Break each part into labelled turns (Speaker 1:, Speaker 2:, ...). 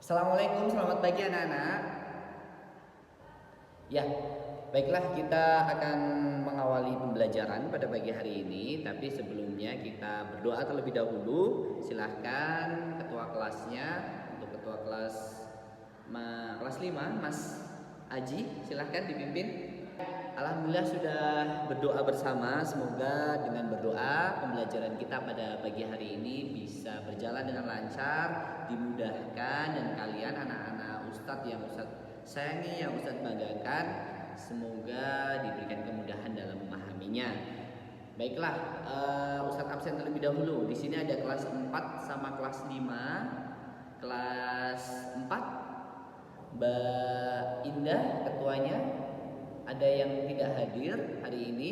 Speaker 1: Assalamualaikum, selamat pagi anak-anak. Ya, baiklah kita akan mengawali pembelajaran pada pagi hari ini. Tapi sebelumnya kita berdoa terlebih dahulu. Silahkan ketua kelasnya, untuk ketua kelas 5, Mas Aji, silahkan dipimpin. Alhamdulillah sudah berdoa bersama. Semoga dengan berdoa pembelajaran kita pada pagi hari ini bisa berjalan dengan lancar, dimudahkan, dan kalian anak-anak Ustadz yang Ustadz sayangi, yang Ustadz banggakan, semoga diberikan kemudahan dalam memahaminya. Baiklah, Ustadz absen terlebih dahulu. Di sini ada kelas 4 sama kelas 5. Kelas 4 Mbak Indah ketuanya. Ada yang tidak hadir hari ini?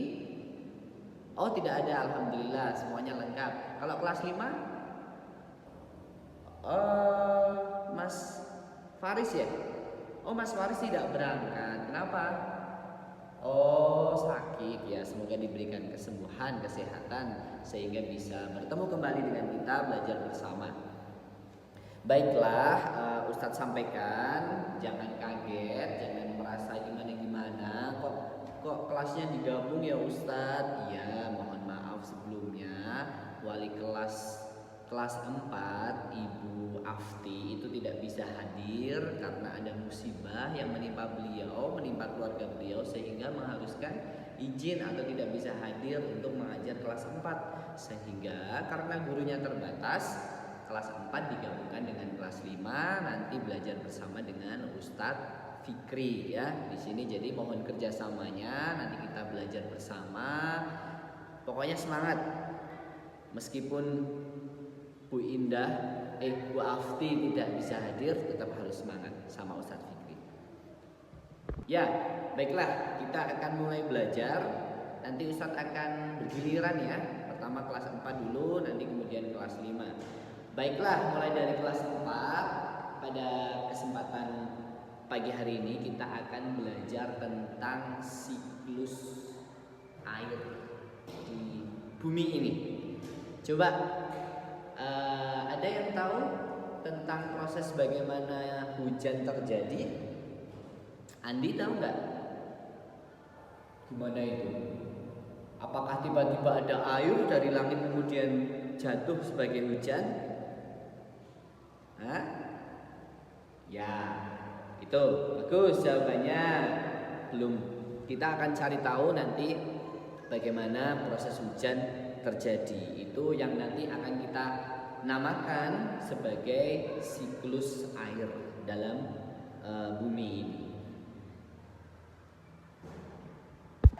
Speaker 1: Oh, tidak ada, alhamdulillah semuanya lengkap. Kalau kelas 5 Mas Faris ya? Oh, Mas Faris tidak berangkat. Kenapa? Oh, sakit ya. Semoga diberikan kesembuhan, kesehatan sehingga bisa bertemu kembali dengan kita belajar bersama. Baiklah, Ustadz sampaikan, jangan kaget, jangan merasa gimana-gimana. Kok kelasnya digabung ya Ustadz? Iya, mohon maaf sebelumnya. Wali kelas 4 Ibu Afti itu tidak bisa hadir karena ada musibah yang menimpa beliau, menimpa keluarga beliau, sehingga mengharuskan izin atau tidak bisa hadir untuk mengajar kelas 4. Sehingga karena gurunya terbatas, kelas 4 digabungkan dengan kelas 5, nanti belajar bersama dengan Ustadz Fikri ya di sini. Jadi mohon kerjasamanya, nanti kita belajar bersama. Pokoknya semangat. Meskipun Bu Afti tidak bisa hadir, tetap harus semangat sama Ustadz Fikri. Ya, baiklah, kita akan mulai belajar. Nanti Ustadz akan bergiliran ya. Pertama kelas 4 dulu, nanti kemudian kelas 5. Baiklah, mulai dari kelas 4 pada kesempatan pagi hari ini kita akan belajar tentang siklus air di bumi ini. Coba ada yang tahu tentang proses bagaimana hujan terjadi? Andi tahu nggak? Gimana itu? Apakah tiba-tiba ada air dari langit kemudian jatuh sebagai hujan? Hah? Ya, itu bagus jawabannya. Belum. Kita akan cari tahu nanti bagaimana proses hujan terjadi. Itu yang nanti akan kita namakan sebagai siklus air dalam bumi ini.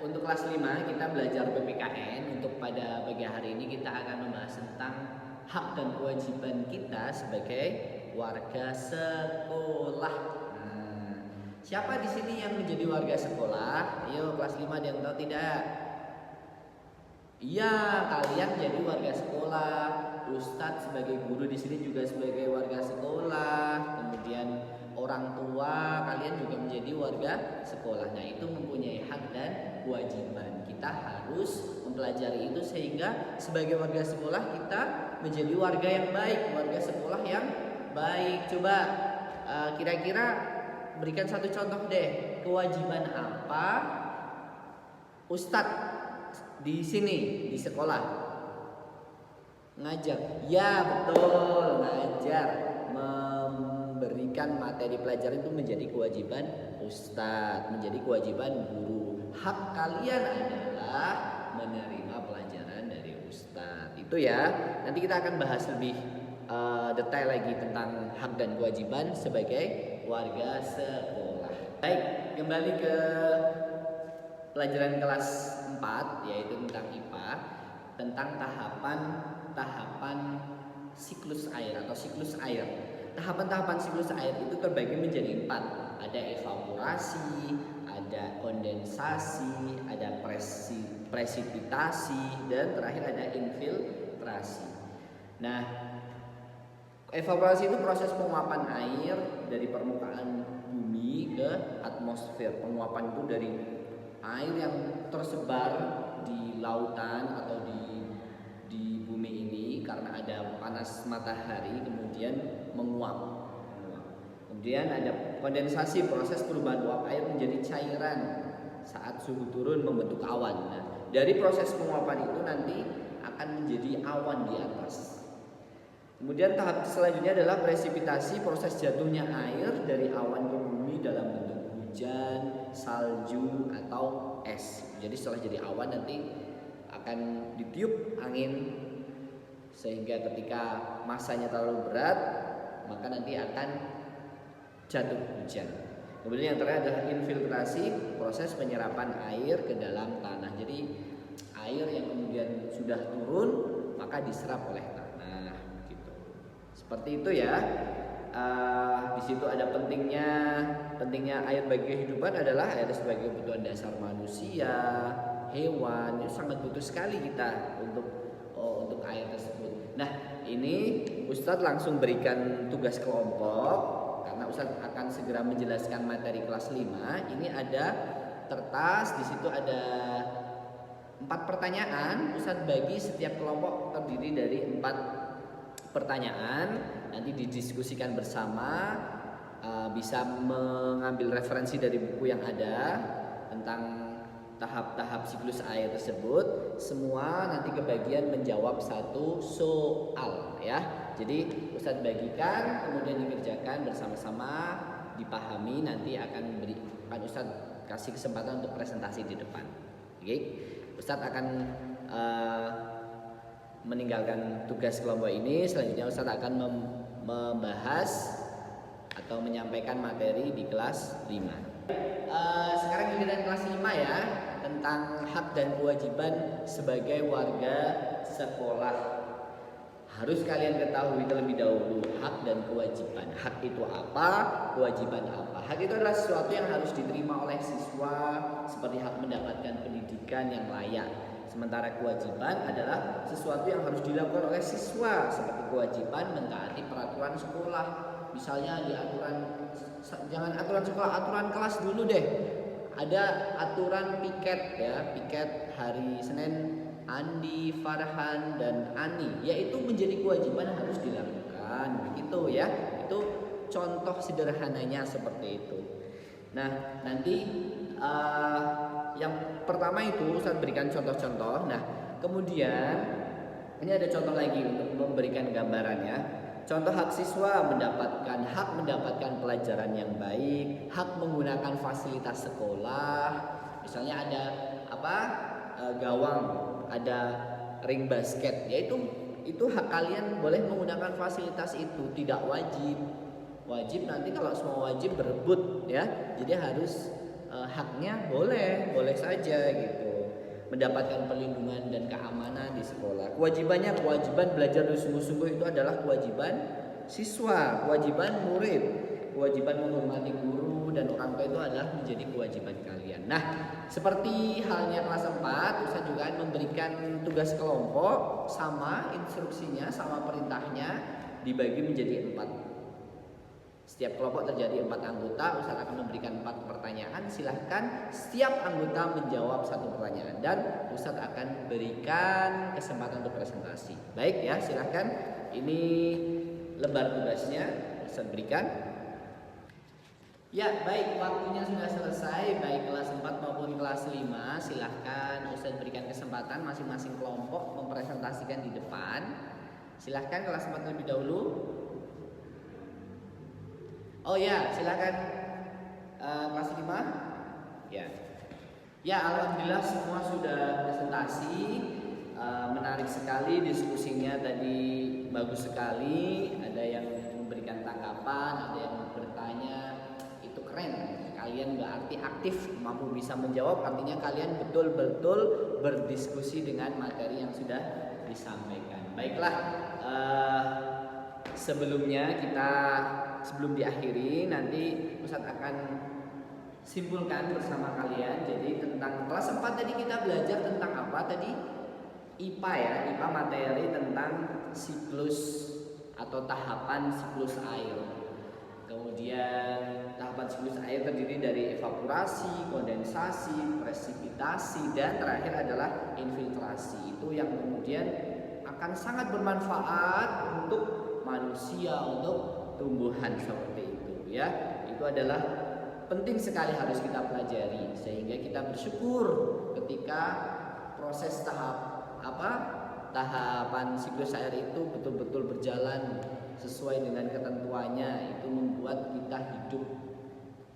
Speaker 1: Untuk kelas 5 kita belajar PPKN. Untuk pada pagi hari ini kita akan membahas tentang hak dan kewajiban kita sebagai warga sekolah. Nah, siapa di sini yang menjadi warga sekolah? Ayo kelas 5 ada yang tahu tidak? Iya, kalian jadi warga sekolah. Ustadz sebagai guru di sini juga sebagai warga sekolah. Kemudian orang tua kalian juga menjadi warga sekolah. Nah, itu mempunyai hak dan kewajiban. Kita harus mempelajari itu sehingga sebagai warga sekolah kita menjadi warga yang baik, warga sekolah yang baik. Coba kira-kira berikan satu contoh deh. Kewajiban apa Ustadz di sini di sekolah? Ngajar. Ya, betul, ngajar. Memberikan materi pelajaran itu menjadi kewajiban Ustadz, menjadi kewajiban guru. Hak kalian adalah menerima pelajaran dari Ustadz. Itu ya. Nanti kita akan bahas lebih detail lagi tentang hak dan kewajiban sebagai warga sekolah. Baik, kembali ke pelajaran kelas 4 yaitu tentang IPA, tentang tahapan siklus air atau siklus air. Tahapan-tahapan siklus air itu terbagi menjadi 4. Ada evaporasi, ada kondensasi, ada presipitasi, dan terakhir ada infiltrasi. Nah, evaporasi itu proses penguapan air dari permukaan bumi ke atmosfer. Penguapan itu dari air yang tersebar di lautan atau di bumi ini karena ada panas matahari kemudian menguap. Kemudian ada kondensasi, proses perubahan uap air menjadi cairan saat suhu turun membentuk awan. Nah, dari proses penguapan itu nanti akan menjadi awan di atas. Kemudian tahap selanjutnya adalah presipitasi, proses jatuhnya air dari awan ke bumi dalam bentuk hujan, salju, atau es. Jadi setelah jadi awan nanti akan ditiup angin sehingga ketika masanya terlalu berat maka nanti akan jatuh hujan. Kemudian yang terakhir adalah infiltrasi, proses penyerapan air ke dalam tanah. Jadi air yang kemudian sudah turun maka diserap oleh tanah. Seperti itu ya. Di situ ada pentingnya air bagi kehidupan adalah air sebagai kebutuhan dasar manusia, hewan. Itu sangat butuh sekali kita untuk air tersebut. Nah, ini Ustadz langsung berikan tugas kelompok karena Ustadz akan segera menjelaskan materi kelas 5. Ini ada kertas, di situ ada 4 pertanyaan. Ustadz bagi setiap kelompok terdiri dari 4 pertanyaan, nanti didiskusikan bersama, bisa mengambil referensi dari buku yang ada tentang tahap-tahap siklus air tersebut. Semua nanti kebagian menjawab satu soal ya. Jadi Ustadz bagikan, kemudian dikerjakan bersama-sama, dipahami, nanti akan Ustadz kasih kesempatan untuk presentasi di depan. Oke, Ustadz akan meninggalkan tugas kelompok ini. Selanjutnya Ustadz akan membahas atau menyampaikan materi di kelas 5. Sekarang giliran kelas 5 ya, tentang hak dan kewajiban sebagai warga sekolah. Harus kalian ketahui terlebih dahulu hak dan kewajiban. Hak itu apa? Kewajiban apa? Hak itu adalah sesuatu yang harus diterima oleh siswa, seperti hak mendapatkan pendidikan yang layak. Sementara kewajiban adalah sesuatu yang harus dilakukan oleh siswa, seperti kewajiban mentaati peraturan sekolah. Misalnya di jangan aturan sekolah, aturan kelas dulu deh. Ada aturan piket ya, piket hari Senin Andi, Farhan, dan Ani, yaitu menjadi kewajiban yang harus dilakukan, begitu ya. Itu contoh sederhananya seperti itu. Nah, nanti yang pertama itu Ustaz berikan contoh-contoh. Nah, kemudian ini ada contoh lagi untuk memberikan gambarannya. Contoh hak siswa hak mendapatkan pelajaran yang baik, hak menggunakan fasilitas sekolah. Misalnya ada gawang, ada ring basket, yaitu itu hak kalian boleh menggunakan fasilitas itu, tidak wajib. Wajib nanti kalau semua wajib berebut ya. Jadi harus haknya boleh saja gitu. Mendapatkan perlindungan dan keamanan di sekolah. Kewajiban belajar dengan sungguh-sungguh itu adalah kewajiban siswa, kewajiban murid. Kewajiban menghormati guru dan orang tua itu adalah menjadi kewajiban kalian. Nah, seperti halnya kelas 4, Ustaz juga memberikan tugas kelompok, sama instruksinya, sama perintahnya, dibagi menjadi 4. Setiap kelompok terjadi 4 anggota. Ustaz akan memberikan 4 pertanyaan. Silahkan setiap anggota menjawab 1 pertanyaan dan Ustaz akan berikan kesempatan untuk presentasi. Baik ya, silahkan. Ini lembar tugasnya Ustaz berikan. Ya, baik, waktunya sudah selesai, baik kelas 4 maupun kelas 5. Silahkan Ustaz berikan kesempatan masing-masing kelompok mempresentasikan di depan. Silahkan kelas 4 terlebih dahulu. Oh ya, silakan kelas 5. Ya. Ya, alhamdulillah semua sudah presentasi. Menarik sekali diskusinya tadi, bagus sekali. Ada yang memberikan tanggapan, ada yang bertanya. Itu keren. Kalian berarti aktif, mampu bisa menjawab, artinya kalian betul-betul berdiskusi dengan materi yang sudah disampaikan. Baiklah, sebelum diakhiri nanti Ustadz akan simpulkan bersama kalian. Jadi tentang kelas 4 tadi kita belajar tentang apa tadi? IPA ya, IPA materi tentang siklus atau tahapan siklus air. Kemudian tahapan siklus air terdiri dari evaporasi, kondensasi, presipitasi, dan terakhir adalah infiltrasi. Itu yang kemudian akan sangat bermanfaat untuk manusia, untuk tumbuhan seperti itu ya. Itu adalah penting sekali harus kita pelajari sehingga kita bersyukur ketika proses tahapan siklus air itu betul-betul berjalan sesuai dengan ketentuannya. Itu membuat kita hidup,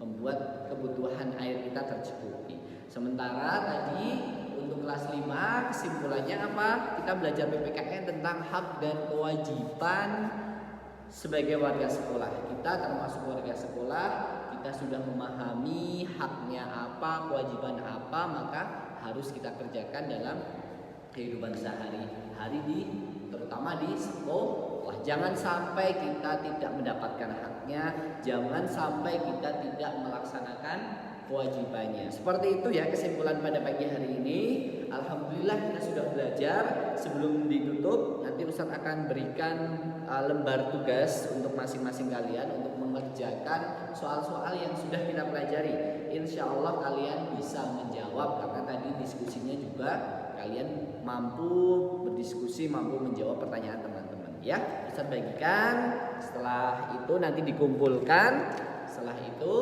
Speaker 1: membuat kebutuhan air kita tercukupi. Sementara tadi untuk kelas 5 kesimpulannya apa? Kita belajar PPKN tentang hak dan kewajiban sebagai warga sekolah. Kita termasuk warga sekolah, kita sudah memahami haknya apa, kewajiban apa, maka harus kita kerjakan dalam kehidupan sehari-hari terutama di sekolah. Jangan sampai kita tidak mendapatkan haknya, jangan sampai kita tidak melaksanakan kewajibannya. Seperti itu ya kesimpulan pada pagi hari ini. Alhamdulillah kita sudah belajar. Sebelum ditutup, nanti Ustaz akan berikan lembar tugas untuk masing-masing kalian untuk mengerjakan soal-soal yang sudah kita pelajari. Insya Allah kalian bisa menjawab karena tadi diskusinya juga kalian mampu berdiskusi, mampu menjawab pertanyaan teman-teman. Ya, Ustaz bagikan. Setelah itu nanti dikumpulkan. Setelah itu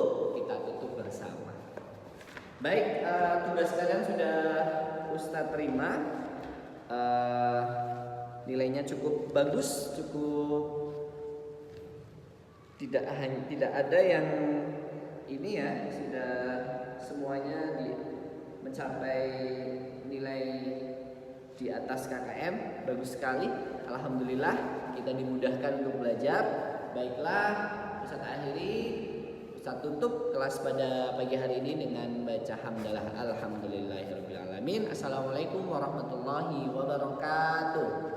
Speaker 1: kita tutup bersama. Baik, tugas kalian sudah Ustadz terima. Nilainya cukup bagus, cukup tidak ada yang ini ya, sudah semuanya mencapai nilai di atas KKM, bagus sekali. Alhamdulillah kita dimudahkan untuk belajar. Baiklah, Ustadz akhiri. Ustaz tutup kelas pada pagi hari ini dengan baca hamdalah alhamdulillahirabbil alamin. Assalamualaikum warahmatullahi wabarakatuh.